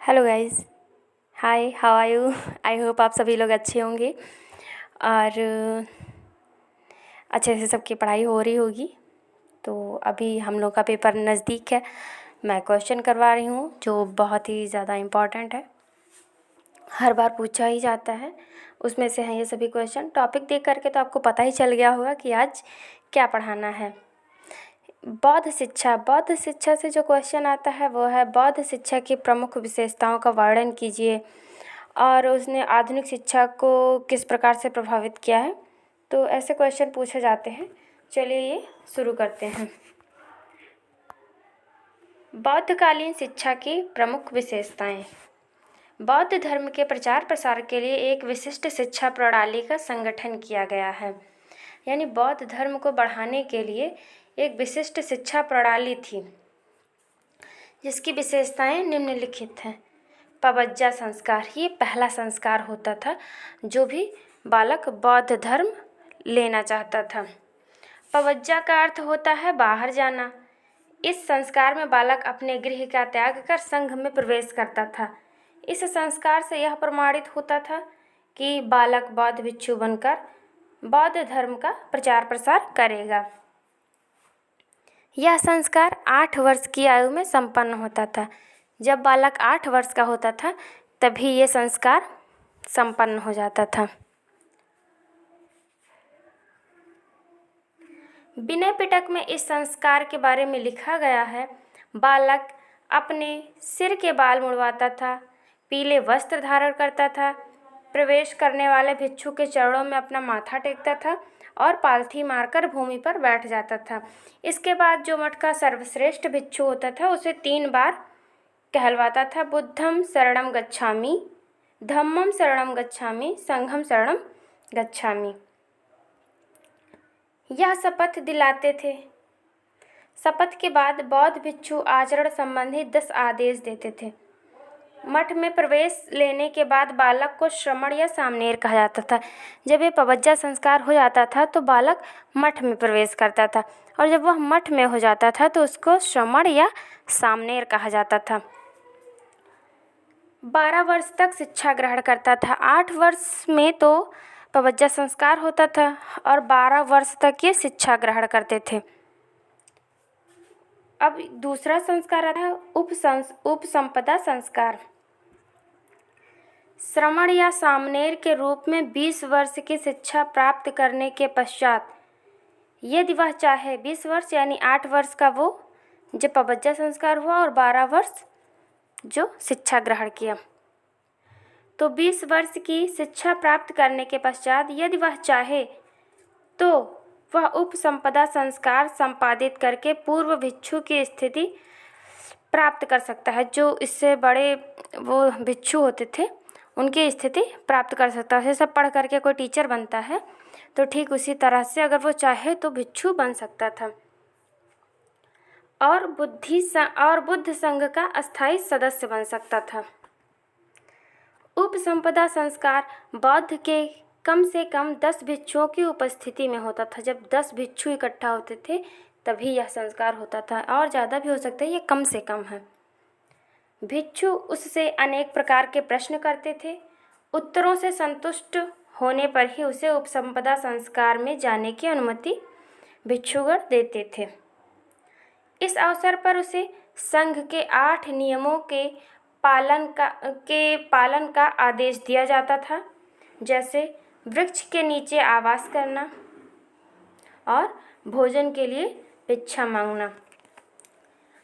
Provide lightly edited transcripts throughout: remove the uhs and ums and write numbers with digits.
Hello guys, hi, how are you? I hope आप सभी लोग अच्छे होंगे और अच्छे से सबकी पढ़ाई हो रही होगी। तो अभी हम लोग का पेपर नज़दीक है। मैं क्वेश्चन करवा रही हूँ जो बहुत ही ज़्यादा इम्पॉर्टेंट है, हर बार पूछा ही जाता है। उसमें से हैं ये सभी क्वेश्चन। टॉपिक देख करके तो आपको पता ही चल गया होगा कि आज क्या पढ़ाना है। बौद्ध शिक्षा से जो क्वेश्चन आता है वो है बौद्ध शिक्षा की प्रमुख विशेषताओं का वर्णन कीजिए और उसने आधुनिक शिक्षा को किस प्रकार से प्रभावित किया है। तो ऐसे क्वेश्चन पूछे जाते हैं। चलिए ये शुरू करते हैं। बौद्धकालीन शिक्षा की प्रमुख विशेषताएं। बौद्ध धर्म के प्रचार प्रसार के लिए एक विशिष्ट शिक्षा प्रणाली का संगठन किया गया है। यानी बौद्ध धर्म को बढ़ाने के लिए एक विशिष्ट शिक्षा प्रणाली थी जिसकी विशेषताएं निम्नलिखित हैं। पवज्जा संस्कार, ये पहला संस्कार होता था जो भी बालक बौद्ध धर्म लेना चाहता था। पवज्जा का अर्थ होता है बाहर जाना। इस संस्कार में बालक अपने गृह का त्याग कर संघ में प्रवेश करता था। इस संस्कार से यह प्रमाणित होता था कि बालक बौद्ध भिक्षु बनकर बौद्ध धर्म का प्रचार प्रसार करेगा। यह संस्कार 8 वर्ष की आयु में संपन्न होता था। जब बालक 8 वर्ष का होता था तभी ये संस्कार संपन्न हो जाता था। विनय पिटक में इस संस्कार के बारे में लिखा गया है। बालक अपने सिर के बाल मुड़वाता था, पीले वस्त्र धारण करता था, प्रवेश करने वाले भिक्षु के चरणों में अपना माथा टेकता था और पालथी मारकर भूमि पर बैठ जाता था। इसके बाद जो मठ का सर्वश्रेष्ठ भिक्षु होता था उसे 3 बार कहलवाता था, बुद्धम शरणम गच्छामि, धम्मम शरणम गच्छामि, संघम शरणम गच्छामि। यह शपथ दिलाते थे। शपथ के बाद बौद्ध भिक्षु आचरण संबंधी 10 आदेश देते थे। मठ में प्रवेश लेने के बाद बालक को श्रमण या सामनेर कहा जाता था। जब ये पवज्जा संस्कार हो जाता था तो बालक मठ में प्रवेश करता था और जब वह मठ में हो जाता था तो उसको श्रमण या सामनेर कहा जाता था। 12 वर्ष तक शिक्षा ग्रहण करता था। 8 वर्ष में तो पवज्जा संस्कार होता था और 12 वर्ष तक ये शिक्षा ग्रहण करते थे। अब दूसरा संस्कार आता है उपसंपदा संस्कार। श्रमण या सामनेर के रूप में 20 वर्ष की शिक्षा प्राप्त करने के पश्चात यदि वह चाहे 20 वर्ष यानी 8 वर्ष का वो जब पवज्जा संस्कार हुआ और 12 वर्ष जो शिक्षा ग्रहण किया, तो 20 वर्ष की शिक्षा प्राप्त करने के पश्चात यदि वह चाहे तो वह उपसंपदा संस्कार संपादित करके पूर्व भिक्षु की स्थिति प्राप्त कर सकता है। जो इससे बड़े वो भिक्षु होते थे उनकी स्थिति प्राप्त कर सकता है। सब पढ़ करके कोई टीचर बनता है तो ठीक उसी तरह से अगर वो चाहे तो भिक्षु बन सकता था और बुद्ध संघ का अस्थायी सदस्य बन सकता था। उपसंपदा संस्कार बौद्ध के कम से कम 10 भिक्षुओं की उपस्थिति में होता था। जब 10 भिक्षु इकट्ठा होते थे तभी यह संस्कार होता था, और ज़्यादा भी हो सकता है, ये कम से कम है। भिक्षु उससे अनेक प्रकार के प्रश्न करते थे। उत्तरों से संतुष्ट होने पर ही उसे उपसंपदा संस्कार में जाने की अनुमति भिक्षुगण देते थे। इस अवसर पर उसे संघ के 8 नियमों के पालन का आदेश दिया जाता था, जैसे वृक्ष के नीचे आवास करना और भोजन के लिए भिक्षा मांगना।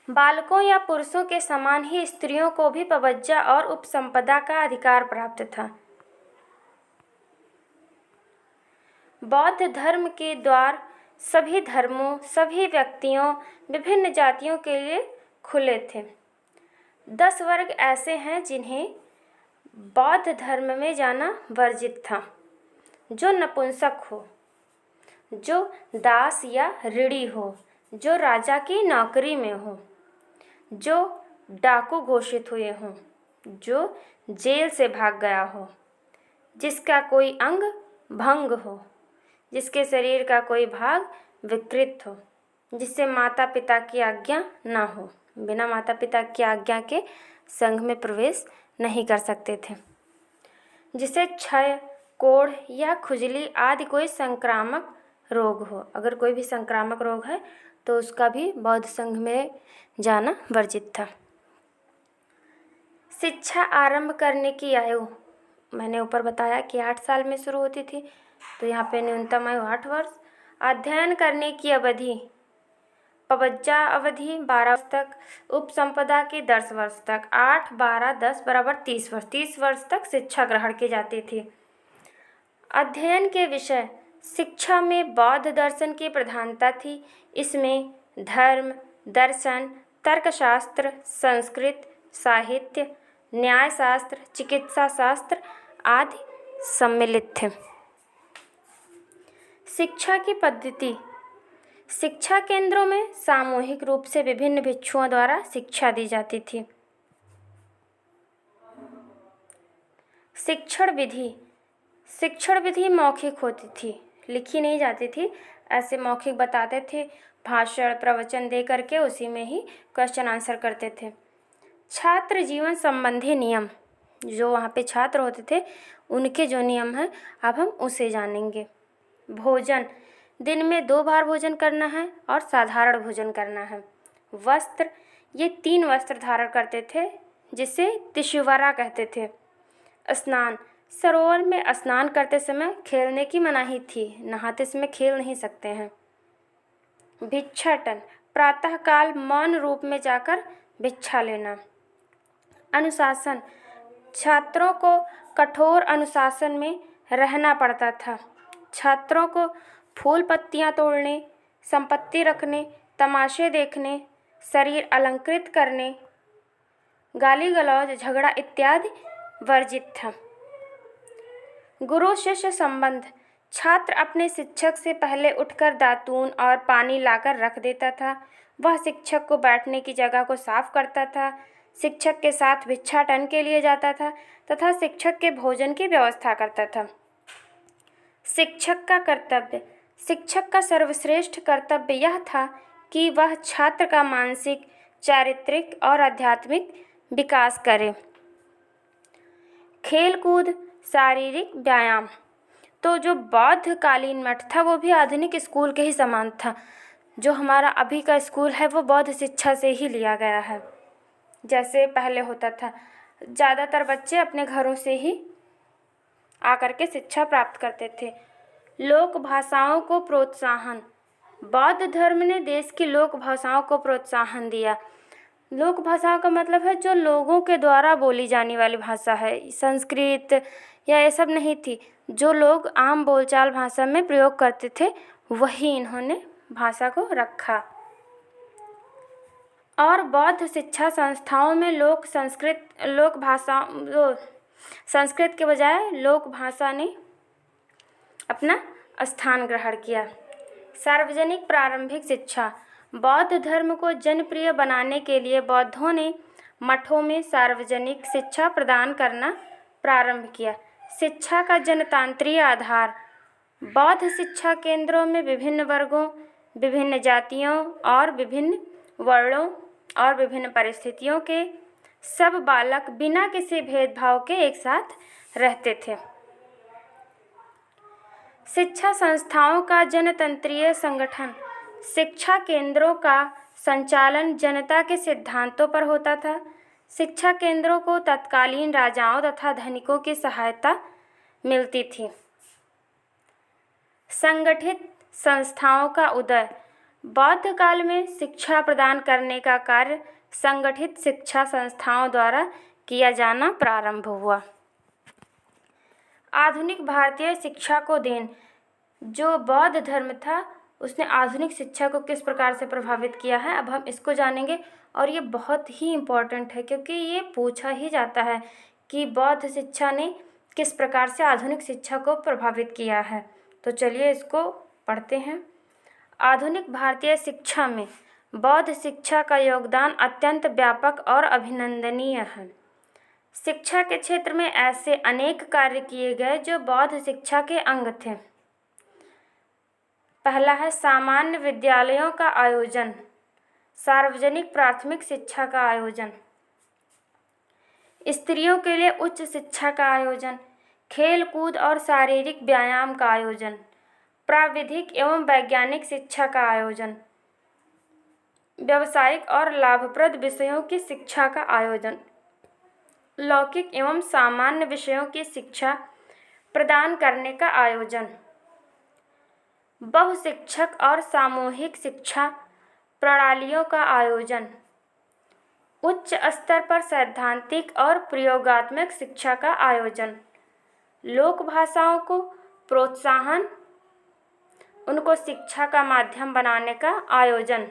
बालकों या पुरुषों के समान ही स्त्रियों को भी पवज्जा और उपसंपदा का अधिकार प्राप्त था। बौद्ध धर्म के द्वार सभी धर्मों, सभी व्यक्तियों, विभिन्न जातियों के लिए खुले थे। 10 वर्ग ऐसे हैं जिन्हें बौद्ध धर्म में जाना वर्जित था। जो नपुंसक हो, जो दास या ऋणी हो, जो राजा की नौकरी में हो, जो डाकू घोषित हुए हों, जो जेल से भाग गया हो, जिसका कोई अंग भंग हो, जिसके शरीर का कोई भाग विकृत हो, जिससे माता पिता की आज्ञा न हो। बिना माता पिता की आज्ञा के संघ में प्रवेश नहीं कर सकते थे। जिसे क्षय, कोढ़ या खुजली आदि कोई संक्रामक रोग हो, अगर कोई भी संक्रामक रोग है तो उसका भी बौद्ध संघ में जाना वर्जित था। शिक्षा आरंभ करने की आयु मैंने ऊपर बताया कि 8 साल में शुरू होती थी, तो यहाँ पे न्यूनतम आयु 8 वर्ष। अध्ययन करने की अवधि पबज्जा अवधि 12 वर्ष तक, उपसंपदा की 10 वर्ष तक, 8, 12, 10 बराबर 30 वर्ष, 30 वर्ष तक शिक्षा ग्रहण की जाती थी। अध्ययन के विषय शिक्षा में बौद्ध दर्शन की प्रधानता थी। इसमें धर्म, दर्शन, तर्कशास्त्र, संस्कृत, साहित्य, न्यायशास्त्र, चिकित्सा शास्त्र आदि सम्मिलित थे। शिक्षा की पद्धति शिक्षा केंद्रों में सामूहिक रूप से विभिन्न भिक्षुओं द्वारा शिक्षा दी जाती थी। शिक्षण विधि मौखिक होती थी, लिखी नहीं जाती थी। ऐसे मौखिक बताते थे, भाषण प्रवचन दे करके उसी में ही क्वेश्चन आंसर करते थे। छात्र जीवन संबंधी नियम, जो वहाँ पे छात्र होते थे उनके जो नियम हैं अब हम उसे जानेंगे। भोजन, दिन में 2 बार भोजन करना है और साधारण भोजन करना है। वस्त्र, ये 3 वस्त्र धारण करते थे जिसे तिशुवरा कहते थे। स्नान, सरोवर में स्नान करते समय खेलने की मनाही थी, नहाते समय खेल नहीं सकते हैं। भिक्षाटन, प्रातःकाल मौन रूप में जाकर भिक्षा लेना। अनुशासन, छात्रों को कठोर अनुशासन में रहना पड़ता था। छात्रों को फूल पत्तियां तोड़ने, संपत्ति रखने, तमाशे देखने, शरीर अलंकृत करने, गाली गलौज, झगड़ा इत्यादि वर्जित था। गुरु शिष्य संबंध, छात्र अपने शिक्षक से पहले उठकर दातून और पानी लाकर रख देता था। वह शिक्षक को बैठने की जगह को साफ करता था, शिक्षक के साथ भिक्षाटन के लिए जाता था तथा शिक्षक के भोजन की व्यवस्था करता था। शिक्षक का कर्तव्य, शिक्षक का सर्वश्रेष्ठ कर्तव्य यह था कि वह छात्र का मानसिक, चारित्रिक और आध्यात्मिक विकास करे। खेलकूद, शारीरिक व्यायाम, तो जो बौद्ध कालीन मठ था वो भी आधुनिक स्कूल के ही समान था। जो हमारा अभी का स्कूल है वो बौद्ध शिक्षा से ही लिया गया है। जैसे पहले होता था, ज़्यादातर बच्चे अपने घरों से ही आकर के शिक्षा प्राप्त करते थे। लोक भाषाओं को प्रोत्साहन, बौद्ध धर्म ने देश की लोक भाषाओं को प्रोत्साहन दिया। लोक भाषाओं का मतलब है जो लोगों के द्वारा बोली जाने वाली भाषा है। संस्कृत या ये सब नहीं थी, जो लोग आम बोलचाल भाषा में प्रयोग करते थे वही इन्होंने भाषा को रखा। और बौद्ध शिक्षा संस्थाओं में संस्कृत के बजाय लोक भाषा ने अपना स्थान ग्रहण किया। सार्वजनिक प्रारंभिक शिक्षा, बौद्ध धर्म को जनप्रिय बनाने के लिए बौद्धों ने मठों में सार्वजनिक शिक्षा प्रदान करना प्रारंभ किया। शिक्षा का जनतांत्रिक आधार, बौद्ध शिक्षा केंद्रों में विभिन्न वर्गों, विभिन्न जातियों और विभिन्न वर्णों और विभिन्न परिस्थितियों के सब बालक बिना किसी भेदभाव के एक साथ रहते थे। शिक्षा संस्थाओं का जनतंत्रीय संगठन, शिक्षा केंद्रों का संचालन जनता के सिद्धांतों पर होता था। शिक्षा केंद्रों को तत्कालीन राजाओं तथा धनिकों की सहायता मिलती थी। संगठित संस्थाओं का उदय, बौद्ध काल में शिक्षा प्रदान करने का कार्य संगठित शिक्षा संस्थाओं द्वारा किया जाना प्रारंभ हुआ। आधुनिक भारतीय शिक्षा को देन, जो बौद्ध धर्म था उसने आधुनिक शिक्षा को किस प्रकार से प्रभावित किया है, अब हम इसको जानेंगे। और ये बहुत ही इम्पोर्टेंट है क्योंकि ये पूछा ही जाता है कि बौद्ध शिक्षा ने किस प्रकार से आधुनिक शिक्षा को प्रभावित किया है। तो चलिए इसको पढ़ते हैं। आधुनिक भारतीय शिक्षा में बौद्ध शिक्षा का योगदान अत्यंत व्यापक और अभिनंदनीय है। शिक्षा के क्षेत्र में ऐसे अनेक कार्य किए गए जो बौद्ध शिक्षा के अंग थे। पहला है सामान्य विद्यालयों का आयोजन। सार्वजनिक प्राथमिक शिक्षा का आयोजन, स्त्रियों के लिए उच्च शिक्षा का आयोजन, खेल कूद और शारीरिक व्यायाम का आयोजन, प्राविधिक एवं वैज्ञानिक शिक्षा का आयोजन, व्यावसायिक और लाभप्रद विषयों की शिक्षा का आयोजन, लौकिक एवं सामान्य विषयों की शिक्षा प्रदान करने का आयोजन, बहुशिक्षक और सामूहिक शिक्षा प्रणालियों का आयोजन, उच्च स्तर पर सैद्धांतिक और प्रयोगात्मक शिक्षा का आयोजन, लोक भाषाओं को प्रोत्साहन, उनको शिक्षा का माध्यम बनाने का आयोजन,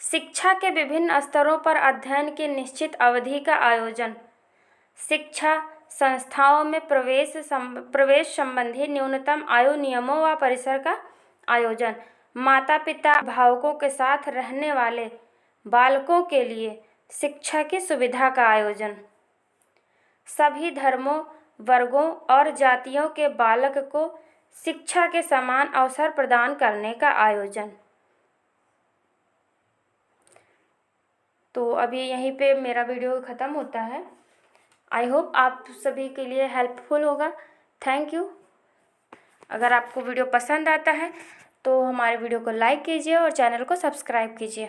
शिक्षा के विभिन्न स्तरों पर अध्ययन की निश्चित अवधि का आयोजन, शिक्षा संस्थाओं में प्रवेश संबंधी न्यूनतम आयु नियमों व परिसर का आयोजन, माता पिता अभिभावकों के साथ रहने वाले बालकों के लिए शिक्षा की सुविधा का आयोजन, सभी धर्मों, वर्गों और जातियों के बालक को शिक्षा के समान अवसर प्रदान करने का आयोजन। तो अभी यहीं पे मेरा वीडियो ख़त्म होता है। आई होप आप सभी के लिए हेल्पफुल होगा। Thank you. अगर आपको वीडियो पसंद आता है तो हमारे वीडियो को लाइक कीजिए और चैनल को सब्सक्राइब कीजिए।